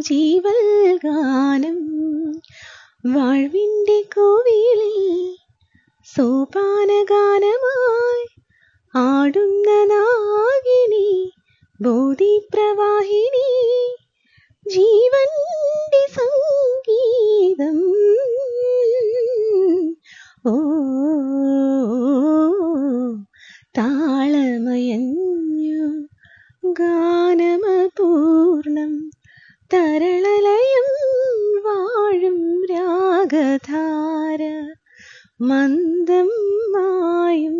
ജീവൽ ഗാനം വാഴ്വിൻ്റെ കോവിലിൽ സോപാനഗാനമായി ആടുന്ന നാഗിനി ബോധിപ്രവാഹിനി ജീവന്റെ സംഗീതം. ഓ താളമയഞ്ഞു ഗാനമപൂർണം തരളലയം വാഴും രാഗധാര മന്ദം മായും